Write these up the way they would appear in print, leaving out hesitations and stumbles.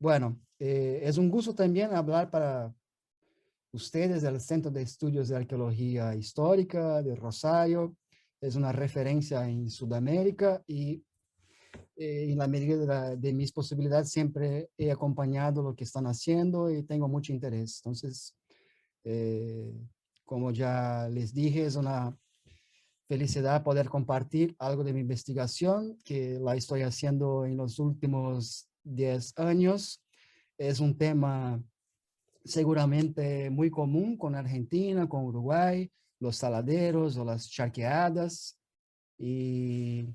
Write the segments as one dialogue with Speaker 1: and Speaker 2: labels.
Speaker 1: Bueno, es un gusto también hablar para ustedes del Centro de Estudios de Arqueología Histórica de Rosario. Es una referencia en Sudamérica y en la medida de mis posibilidades siempre he acompañado lo que están haciendo y tengo mucho interés. Entonces, eh, como ya les dije, es una felicidad poder compartir algo de mi investigación que la estoy haciendo en los últimos 10 años. Es un tema seguramente muy común con Argentina, con Uruguay, los saladeros o las charqueadas. Y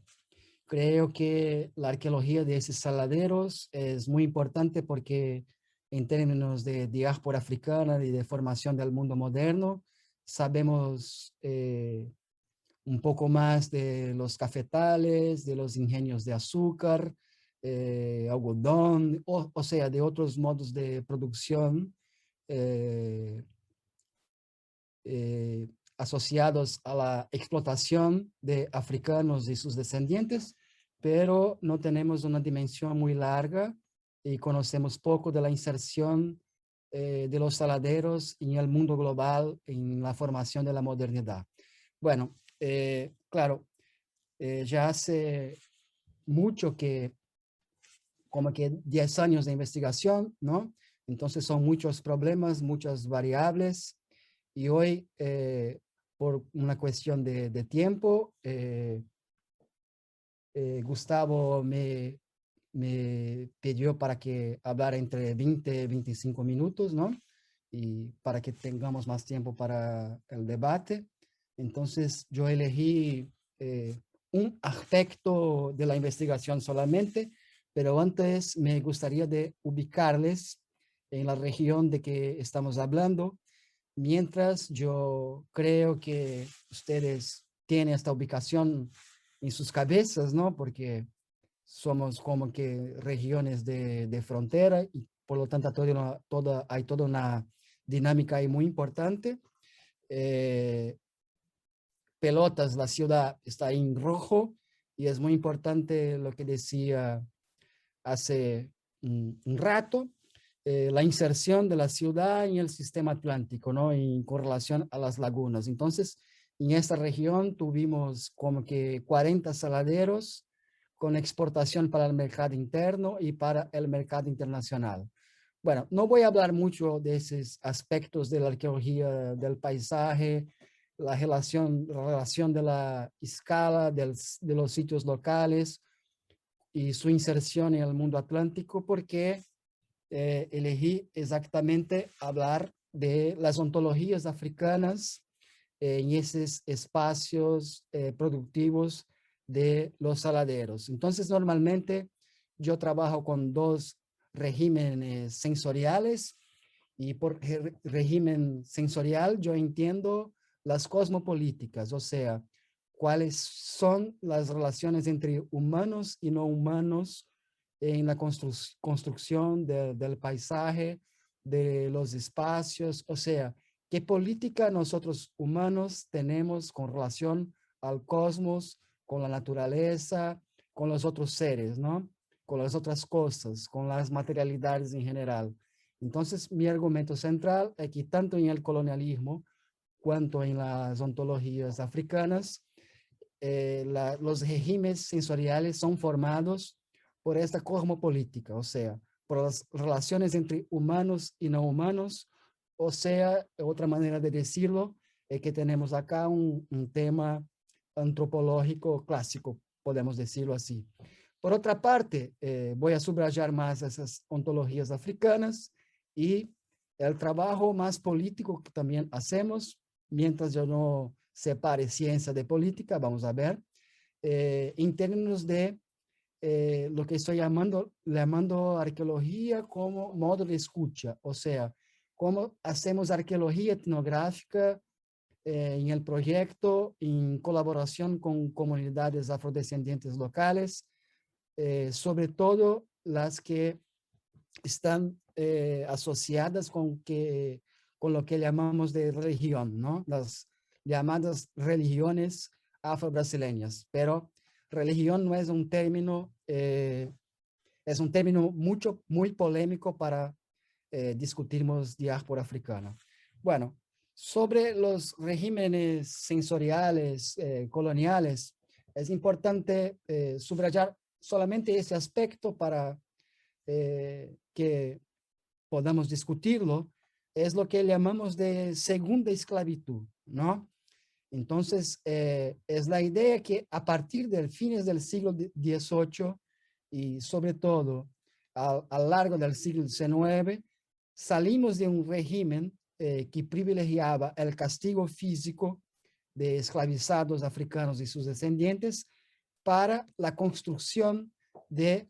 Speaker 1: creo que la arqueología de esos saladeros es muy importante porque en términos de diáspora africana y de formación del mundo moderno, sabemos un poco más de los cafetales, de los ingenios de azúcar, algodón, o sea, de otros modos de producción eh, eh, asociados a la explotación de africanos y sus descendientes, pero no tenemos una dimensión muy larga y conocemos poco de la inserción de los saladeros en el mundo global, en la formación de la modernidad. Bueno, claro, ya hace mucho que, como que 10 años de investigación, ¿no? Entonces son muchos problemas, muchas variables, y hoy, por una cuestión de tiempo, Gustavo me pidió para que hablara entre 20 y 25 minutos, ¿no? Y para que tengamos más tiempo para el debate. Entonces, yo elegí un aspecto de la investigación solamente, pero antes me gustaría de ubicarles en la región de que estamos hablando, mientras yo creo que ustedes tienen esta ubicación en sus cabezas, ¿no? Porque somos como que regiones de frontera y por lo tanto hay toda una dinámica ahí muy importante. Eh, Pelotas, la ciudad está en rojo y es muy importante lo que decía hace un rato, la inserción de la ciudad en el sistema atlántico, ¿no? Con relación a las lagunas. Entonces, en esta región tuvimos como que 40 saladeros con exportación para el mercado interno y para el mercado internacional. Bueno, no voy a hablar mucho de esos aspectos de la arqueología del paisaje, la relación de la escala de los sitios locales y su inserción en el mundo atlántico, porque elegí exactamente hablar de las ontologías africanas en esos espacios productivos de los saladeros. Entonces, normalmente yo trabajo con dos regímenes sensoriales y por régimen sensorial yo entiendo las cosmopolíticas, o sea, cuáles son las relaciones entre humanos y no humanos en la construcción del paisaje, de los espacios, o sea, qué política nosotros humanos tenemos con relación al cosmos, con la naturaleza, con los otros seres, ¿no? Con las otras cosas, con las materialidades en general. Entonces, mi argumento central es que tanto en el colonialismo cuanto en las ontologías africanas, los regímenes sensoriales son formados por esta cosmopolítica, o sea, por las relaciones entre humanos y no humanos, o sea, otra manera de decirlo es que tenemos acá un tema antropológico clásico, podemos decirlo así. Por otra parte, voy a subrayar más esas ontologías africanas y el trabajo más político que también hacemos, mientras yo no separe ciencia de política, vamos a ver, en términos de lo que estoy llamando arqueología como modo de escucha, o sea, cómo hacemos arqueología etnográfica en el proyecto en colaboración con comunidades afrodescendientes locales, sobre todo las que están asociadas con lo que llamamos de religión, ¿no? Las llamadas religiones afro-brasileñas, pero religión no es un término es un término muy polémico para discutirmos diáspora africana. Bueno, sobre los regímenes sensoriales coloniales, es importante subrayar solamente ese aspecto para que podamos discutirlo, es lo que llamamos de segunda esclavitud, ¿no? Entonces, es la idea que a partir del fines del siglo XVIII y sobre todo a lo largo del siglo XIX, salimos de un régimen que privilegiaba el castigo físico de esclavizados africanos y sus descendientes para la construcción de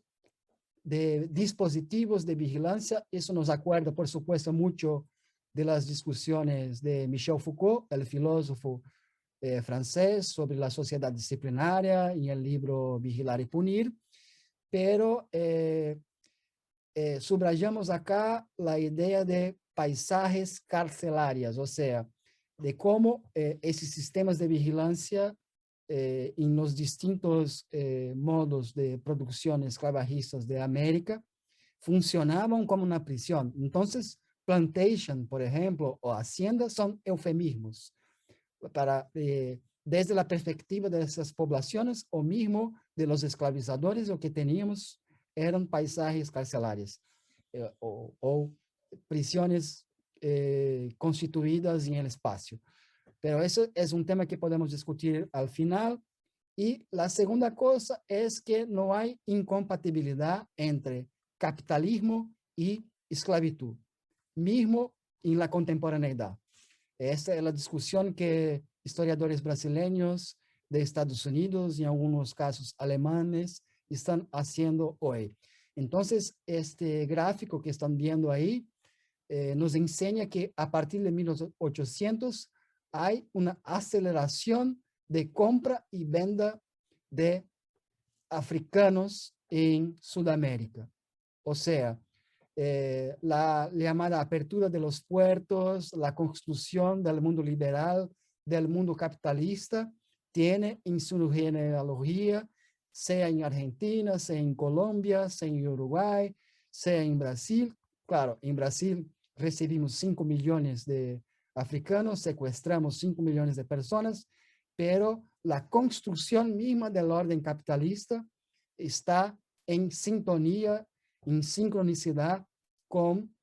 Speaker 1: dispositivos de vigilancia. Eso nos acuerda, por supuesto, mucho de las discusiones de Michel Foucault, el filósofo francés, sobre la sociedad disciplinaria en el libro Vigilar y Punir, pero subrayamos acá la idea de paisajes carcelarias, o sea, de cómo esos sistemas de vigilancia en los distintos modos de producción esclavagistas de América funcionaban como una prisión. Entonces, plantation, por ejemplo, o hacienda son eufemismos para, desde la perspectiva de esas poblaciones o mismo de los esclavizadores, lo que teníamos eran paisajes carcelarios o prisiones constituidas en el espacio. Pero eso es un tema que podemos discutir al final. Y la segunda cosa es que no hay incompatibilidad entre capitalismo y esclavitud, mismo en la contemporaneidad. Esta es la discusión que historiadores brasileños de Estados Unidos y en algunos casos alemanes están haciendo hoy. Entonces, este gráfico que están viendo ahí nos enseña que a partir de 1800 hay una aceleración de compra y venta de africanos en Sudamérica. O sea, la llamada apertura de los puertos, la construcción del mundo liberal, del mundo capitalista, tiene en su genealogía, sea en Argentina, sea en Colombia, sea en Uruguay, sea en Brasil. Claro, en Brasil recibimos 5 millones de africanos, secuestramos 5 millones de personas, pero la construcción misma del orden capitalista está en sintonía, en sincronicidad con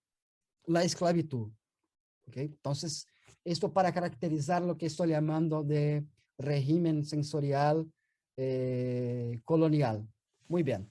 Speaker 1: la esclavitud. ¿Okay? Entonces, esto para caracterizar lo que estoy llamando de régimen sensorial colonial. Muy bien.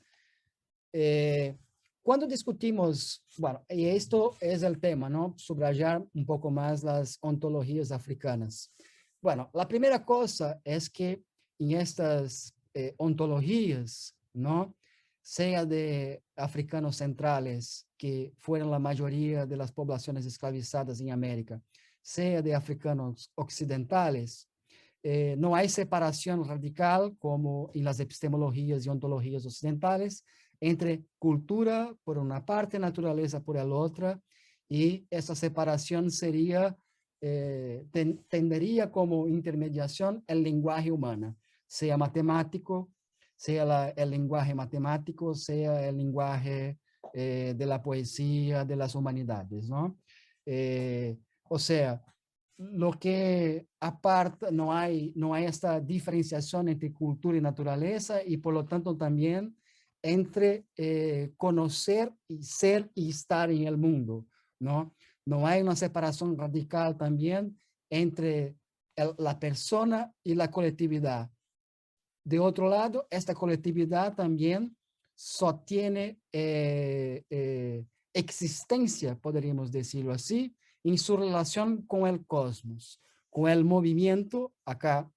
Speaker 1: Cuando discutimos, bueno, y esto es el tema, ¿no? Subrayar un poco más las ontologías africanas. Bueno, la primera cosa es que en estas ontologías, ¿no? Sea de africanos centrales, que fueron la mayoría de las poblaciones esclavizadas en América, sea de africanos occidentales, no hay separación radical como en las epistemologías y ontologías occidentales entre cultura por una parte, naturaleza por la otra, y esa separación sería, tendería como intermediación el lenguaje humano, sea matemático, sea el lenguaje matemático, sea el lenguaje de la poesía, de las humanidades, ¿no? O sea, lo que aparte no hay esta diferenciación entre cultura y naturaleza y por lo tanto también entre conocer y ser y estar en el mundo, ¿no? No hay una separación radical también entre la persona y la colectividad. De otro lado, esta colectividad también sostiene existencia, podríamos decirlo así, en su relación con el cosmos, con el movimiento, acá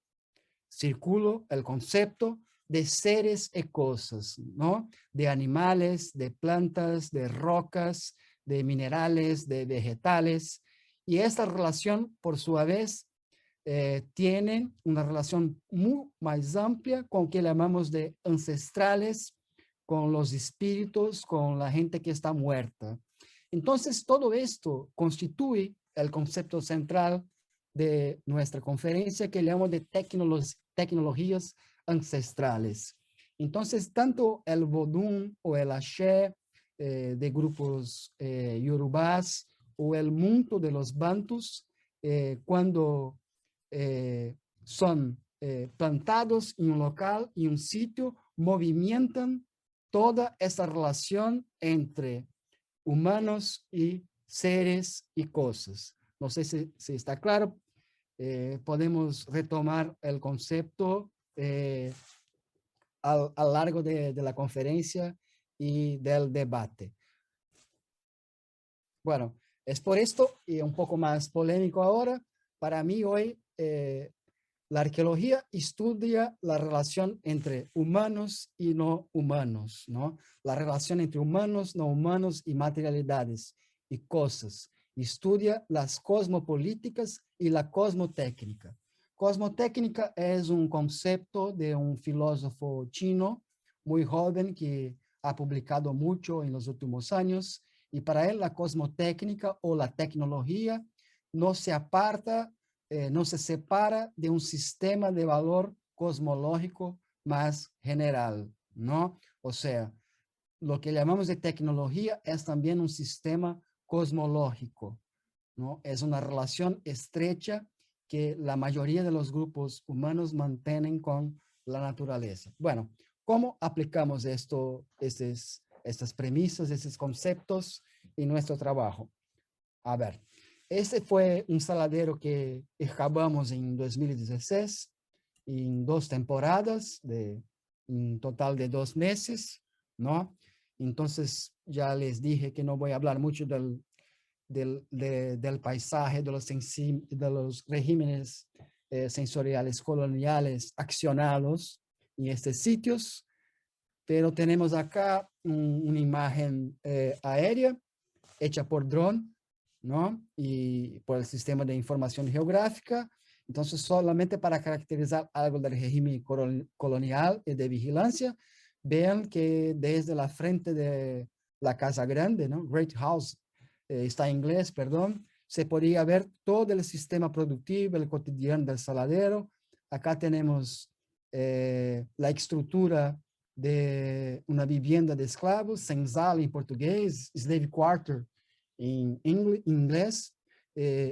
Speaker 1: circulo el concepto de seres y cosas, ¿no? De animales, de plantas, de rocas, de minerales, de vegetales. Y esta relación, por su vez, tiene una relación muy más amplia con lo que llamamos de ancestrales, con los espíritus, con la gente que está muerta. Entonces, todo esto constituye el concepto central de nuestra conferencia que llamamos de tecnologías ancestrales. Entonces, tanto el vodun o el axé de grupos yorubás o el munto de los bantus, cuando son plantados en un local y un sitio, movimentan toda esa relación entre humanos y seres y cosas. No sé si está claro. Podemos retomar el concepto a lo largo de la conferencia y del debate. Bueno, es por esto, y un poco más polémico ahora, para mí hoy la arqueología estudia la relación entre humanos y no humanos, ¿no? La relación entre humanos, no humanos y materialidades y cosas. Estudia las cosmopolíticas y la cosmotécnica. Cosmotécnica es un concepto de un filósofo chino muy joven que ha publicado mucho en los últimos años, y para él la cosmotécnica o la tecnología no se aparta, no se separa de un sistema de valor cosmológico más general, ¿no? O sea, lo que llamamos de tecnología es también un sistema cosmológico, ¿no? Es una relación estrecha que la mayoría de los grupos humanos mantienen con la naturaleza. Bueno, ¿cómo aplicamos estas premisas, estos conceptos en nuestro trabajo? A ver, este fue un saladero que excavamos en 2016, en 2 temporadas, de un total de 2 meses, ¿no? Entonces, ya les dije que no voy a hablar mucho del paisaje, de los regímenes sensoriales coloniales accionados en estos sitios, pero tenemos acá una imagen aérea hecha por dron, ¿no? Y por el sistema de información geográfica. Entonces, solamente para caracterizar algo del régimen colonial y de vigilancia, vean que desde la frente de la Casa Grande, ¿no? Great House, está en inglés, perdón, se podía ver todo el sistema productivo, el cotidiano del saladero. Acá tenemos la estructura de una vivienda de esclavos, senzala en portugués, slave quarter en inglés.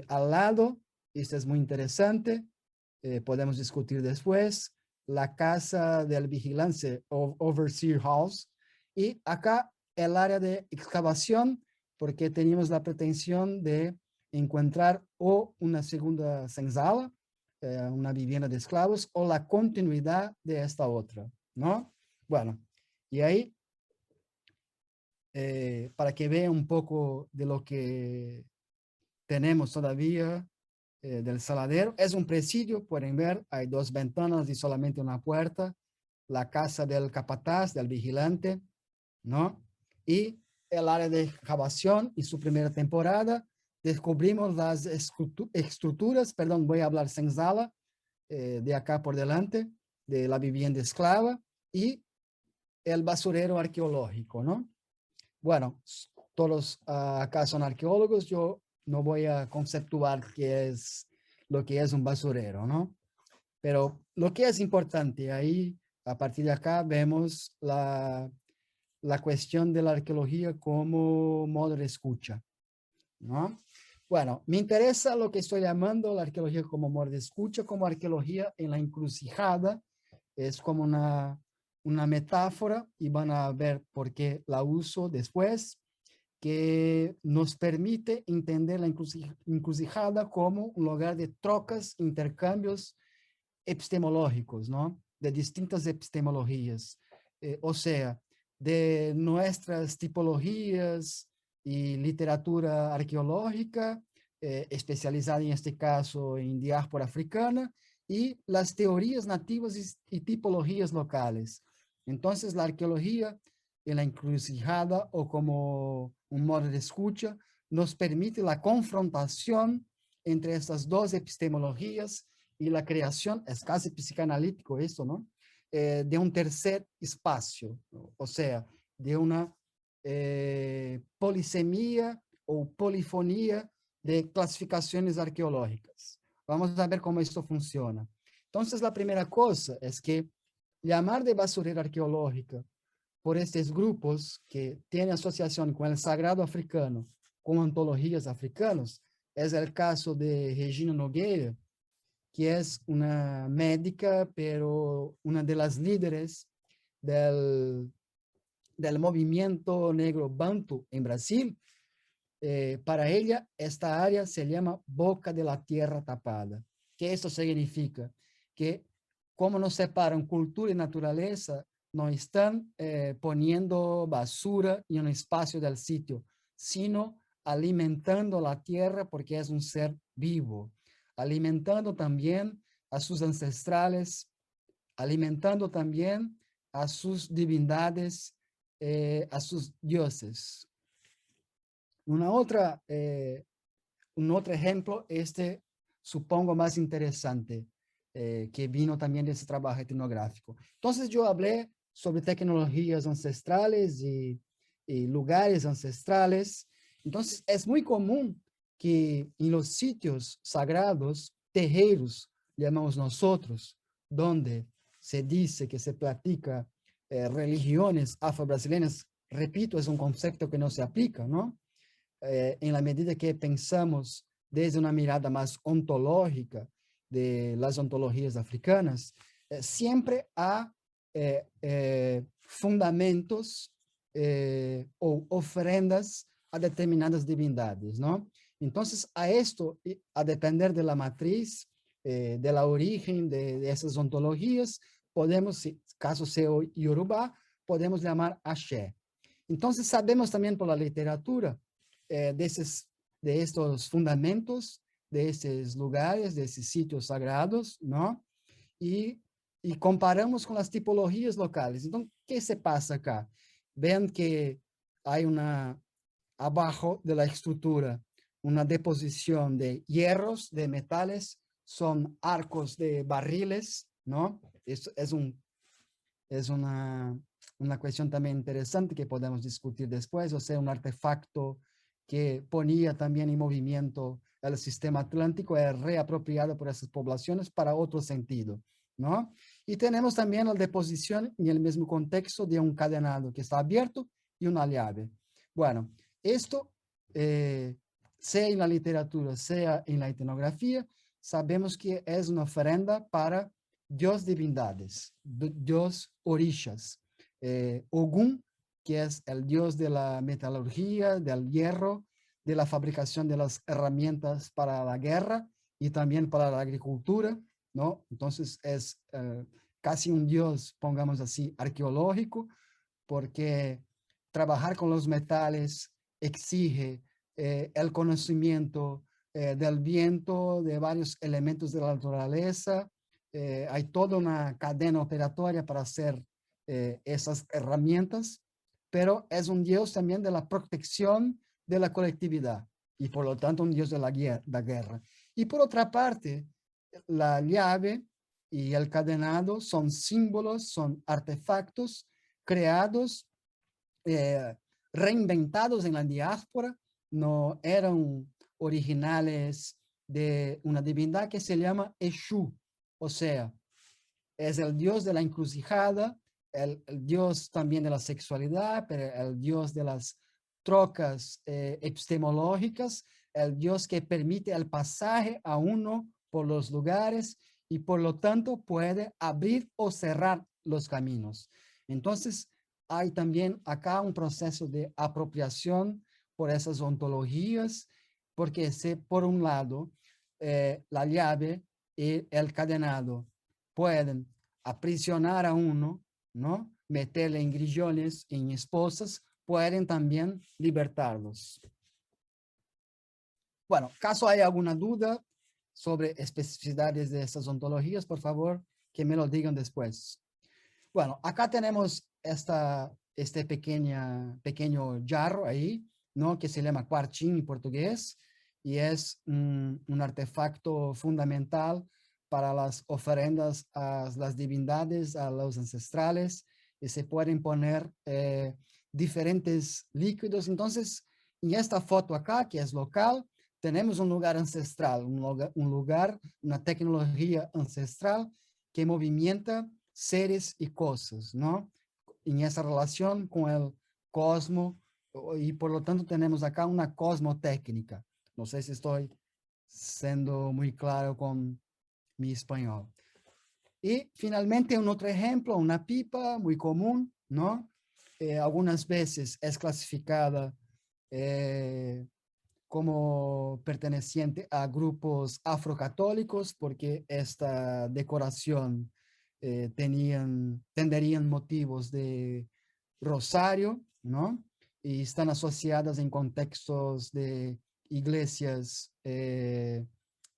Speaker 1: Al lado, esto es muy interesante, podemos discutir después, la casa del vigilante, Overseer House, y acá el área de excavación, porque teníamos la pretensión de encontrar o una segunda senzala, una vivienda de esclavos, o la continuidad de esta otra, ¿no? Bueno, y ahí, para que vean un poco de lo que tenemos todavía del saladero, es un presidio, pueden ver, hay 2 ventanas y solamente una puerta, la casa del capataz, del vigilante, ¿no? Y el área de excavación y su primera temporada, descubrimos las estructuras, perdón, voy a hablar senzala, de acá por delante, de la vivienda esclava y el basurero arqueológico, ¿no? Bueno, todos acá son arqueólogos, yo no voy a conceptuar qué es lo que es un basurero, ¿no? Pero lo que es importante ahí, a partir de acá, vemos la cuestión de la arqueología como modo de escucha, ¿no? Bueno, me interesa lo que estoy llamando la arqueología como modo de escucha, como arqueología en la encrucijada. Es como una metáfora y van a ver por qué la uso después, que nos permite entender la encrucijada como un lugar de trocas, intercambios epistemológicos, ¿no? De distintas epistemologías. O sea, de nuestras tipologías y literatura arqueológica, especializada en este caso en diáspora africana, y las teorías nativas y tipologías locales. Entonces, la arqueología en la encrucijada o como un modo de escucha nos permite la confrontación entre estas 2 epistemologías y la creación, es casi psicanalítico esto, ¿no? De un tercer espacio, ¿no? O sea, de una polisemia o polifonía de clasificaciones arqueológicas. Vamos a ver cómo esto funciona. Entonces, la primera cosa es que llamar de basurera arqueológica por estes grupos que tienen asociación con el sagrado africano, con antologías africanas, es el caso de Regina Nogueira, que es una médica, pero una de las líderes del, del movimiento negro Bantu en Brasil. Para ella, esta área se llama Boca de la Tierra Tapada. ¿Qué esto significa? Que como nos separan cultura y naturaleza, no están poniendo basura en un espacio del sitio, sino alimentando la tierra porque es un ser vivo, alimentando también a sus ancestrales, alimentando también a sus divindades, a sus dioses. Una otra, un otro ejemplo, este supongo más interesante, que vino también de ese trabajo etnográfico. Entonces yo hablé sobre tecnologías ancestrales y lugares ancestrales. Entonces es muy común que en los sitios sagrados, terreiros, llamamos nosotros, donde se dice que se practica religiones afro-brasileñas, repito, es un concepto que no se aplica, ¿no? En la medida que pensamos desde una mirada más ontológica de las ontologías africanas, siempre hay fundamentos o ofrendas a determinadas divindades, ¿no? Entonces, a esto, a depender de la matriz, de la origen de esas ontologías, podemos, caso sea Yorubá, podemos llamar Axé. Entonces, sabemos también por la literatura de estos fundamentos, de estos lugares, de esos sitios sagrados, ¿no? Y, y comparamos con las tipologías locales. Entonces, ¿qué se pasa acá? Vean que hay una, abajo de la estructura, una deposición de hierros, de metales, son arcos de barriles, ¿no? Es una cuestión también interesante que podemos discutir después, o sea, un artefacto que ponía también en movimiento el sistema atlántico, es reapropiado por esas poblaciones para otro sentido, ¿no? Y tenemos también la deposición en el mismo contexto de un cadenado que está abierto y una llave. Bueno, esto, sea en la literatura, sea en la etnografía, sabemos que es una ofrenda para Dios divindades, Dios orishas. Ogún, que es el dios de la metalurgia, del hierro, de la fabricación de las herramientas para la guerra y también para la agricultura, ¿no? Entonces es casi un dios, pongamos así, arqueológico, porque trabajar con los metales exige el conocimiento del viento, de varios elementos de la naturaleza. Hay toda una cadena operatoria para hacer esas herramientas, pero es un dios también de la protección de la colectividad y por lo tanto un dios de la guerra. Y por otra parte, la llave y el cadenado son símbolos, son artefactos creados, reinventados en la diáspora, no eran originales de una divinidad que se llama Eshu, o sea, es el dios de la encrucijada, el dios también de la sexualidad, pero el dios de las trocas epistemológicas, el dios que permite el pasaje a uno por los lugares y por lo tanto puede abrir o cerrar los caminos. Entonces, hay también acá un proceso de apropiación por esas ontologías, porque si por un lado la llave y el cadenado pueden aprisionar a uno, ¿no? Meterle en grillones, en esposas, pueden también libertarlos. Bueno, caso hay alguna duda sobre especificidades de estas ontologías, por favor, que me lo digan después. Bueno, acá tenemos este pequeño jarro ahí, ¿no? Que se llama quarchim en portugués y es un artefacto fundamental para las ofrendas a las divindades, a los ancestrales, y se pueden poner diferentes líquidos. Entonces, en esta foto acá, que es local, tenemos un lugar ancestral, una tecnología ancestral que movimienta seres y cosas, ¿no? En esa relación con el cosmos, y por lo tanto tenemos acá una cosmotécnica. No sé si estoy siendo muy claro con mi español. Y finalmente un otro ejemplo, una pipa muy común, ¿no? Algunas veces es clasificada como perteneciente a grupos afrocatólicos porque esta decoración tendrían motivos de rosario, ¿no? Y están asociadas en contextos de iglesias eh,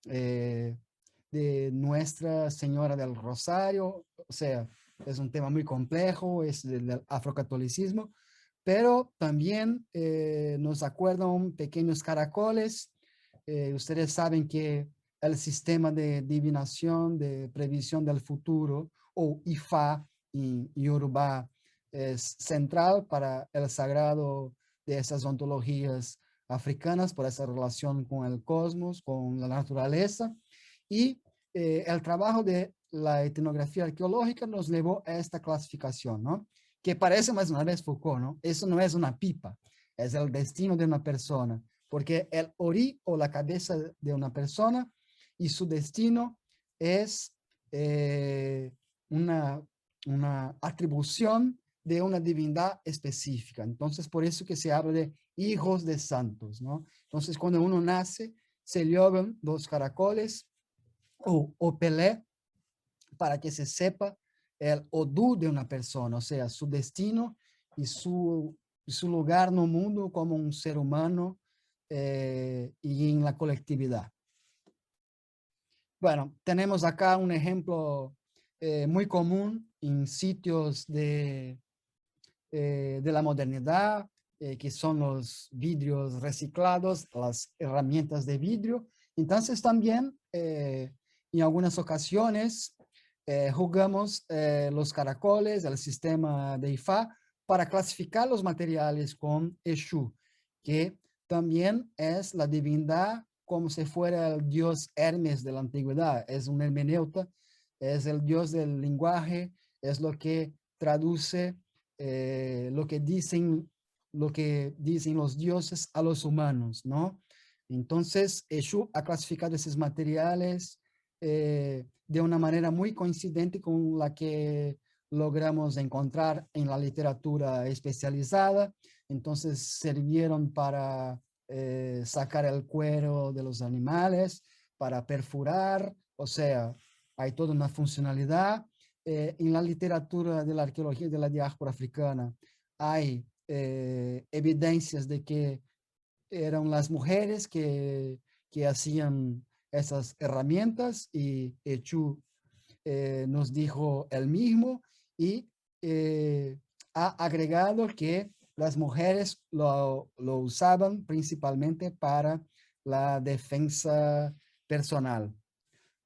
Speaker 1: de Nuestra Señora del Rosario, o sea, es un tema muy complejo, es del afrocatolicismo, pero también nos acuerdan pequeños caracoles. Ustedes saben que el sistema de divinación, de previsión del futuro, o Ifá en Yoruba, es central para el sagrado de esas ontologías africanas, por esa relación con el cosmos, con la naturaleza. Y el trabajo de la etnografía arqueológica nos llevó a esta clasificación, ¿no? Que parece más una vez Foucault, ¿no? Eso no es una pipa, es el destino de una persona, porque el ori o la cabeza de una persona y su destino es eh, una, una atribución de una divindad específica. Entonces, por eso que se habla de hijos de santos, ¿no? Entonces, cuando uno nace, se lloran los caracoles o Pelé para que se sepa el odú de una persona, o sea, su destino y su lugar en el mundo como un ser humano y en la colectividad. Bueno, tenemos acá un ejemplo muy común en sitios de la modernidad, que son los vidrios reciclados, las herramientas de vidrio. Entonces también en algunas ocasiones jugamos los caracoles, el sistema de Ifá, para clasificar los materiales con Eshu, que también es la divindad como si fuera el dios Hermes de la antigüedad. Es un hermeneuta, es el dios del lenguaje, es lo que traduce lo que dicen los dioses a los humanos, ¿no? Entonces, Eshu ha clasificado esos materiales de una manera muy coincidente con la que logramos encontrar en la literatura especializada. Entonces, sirvieron para sacar el cuero de los animales, para perforar, o sea, hay toda una funcionalidad. En la literatura de la arqueología de la diáspora africana hay evidencias de que eran las mujeres que hacían esas herramientas y Echu nos dijo él mismo y ha agregado que las mujeres lo usaban principalmente para la defensa personal.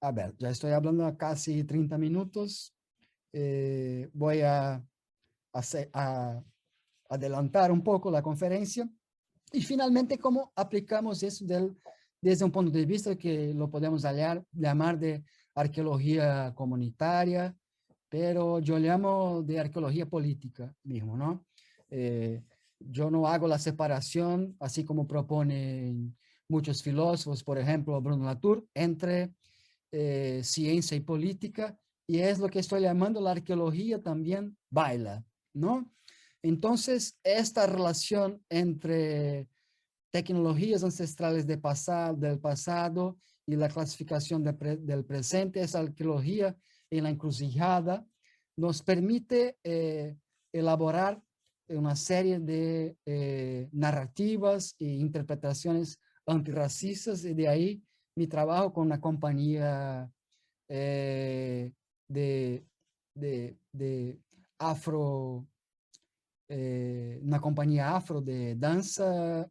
Speaker 1: A ver, ya estoy hablando a casi 30 minutos. Voy a adelantar un poco la conferencia. Y finalmente, ¿cómo aplicamos eso desde un punto de vista que lo podemos llamar de arqueología comunitaria, pero yo llamo de arqueología política mismo, ¿no? Yo no hago la separación, así como proponen muchos filósofos, por ejemplo, Bruno Latour, entre ciencia y política, y es lo que estoy llamando la arqueología también baila, ¿no? Entonces, esta relación entre tecnologías ancestrales del pasado y la clasificación del presente, esa arqueología en la encrucijada, nos permite elaborar una serie de narrativas e interpretaciones antirracistas, y de ahí mi trabajo con una compañía eh, de, de afro, una compañía afro de danza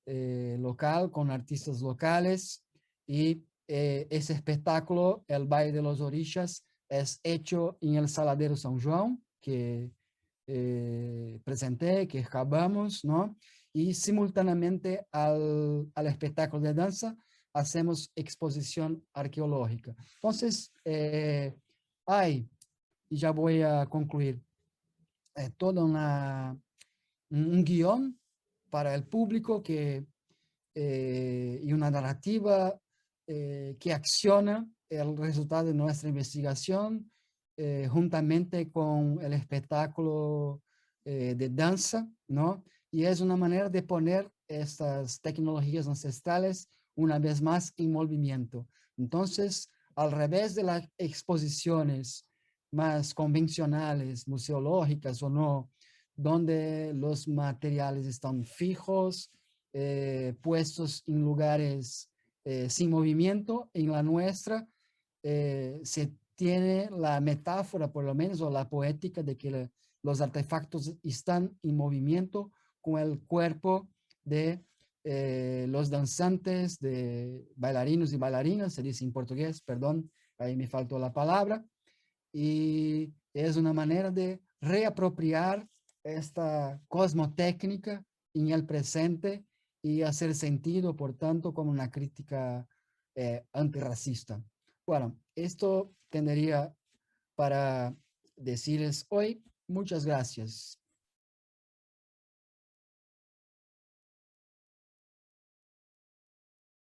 Speaker 1: local con artistas locales, y ese espectáculo, el Baile de los Orishas, es hecho en el Saladero San Juan, que presenté, que acabamos, ¿no? Y simultáneamente al espectáculo de danza hacemos exposición arqueológica. Entonces, hay y ya voy a concluir. Todo un guión para el público y una narrativa que acciona el resultado de nuestra investigación juntamente con el espectáculo de danza, ¿no? Y es una manera de poner estas tecnologías ancestrales una vez más en movimiento. Entonces, al revés de las exposiciones más convencionales, museológicas o no, donde los materiales están fijos, puestos en lugares sin movimiento, en la nuestra se tiene la metáfora, por lo menos, o la poética de que los artefactos están en movimiento con el cuerpo de los danzantes, de bailarinos y bailarinas, se dice en portugués, perdón, ahí me faltó la palabra, y es una manera de reapropiar esta cosmotécnica en el presente y hacer sentido, por tanto, como una crítica antirracista. Bueno, esto tendría para decirles hoy. Muchas gracias.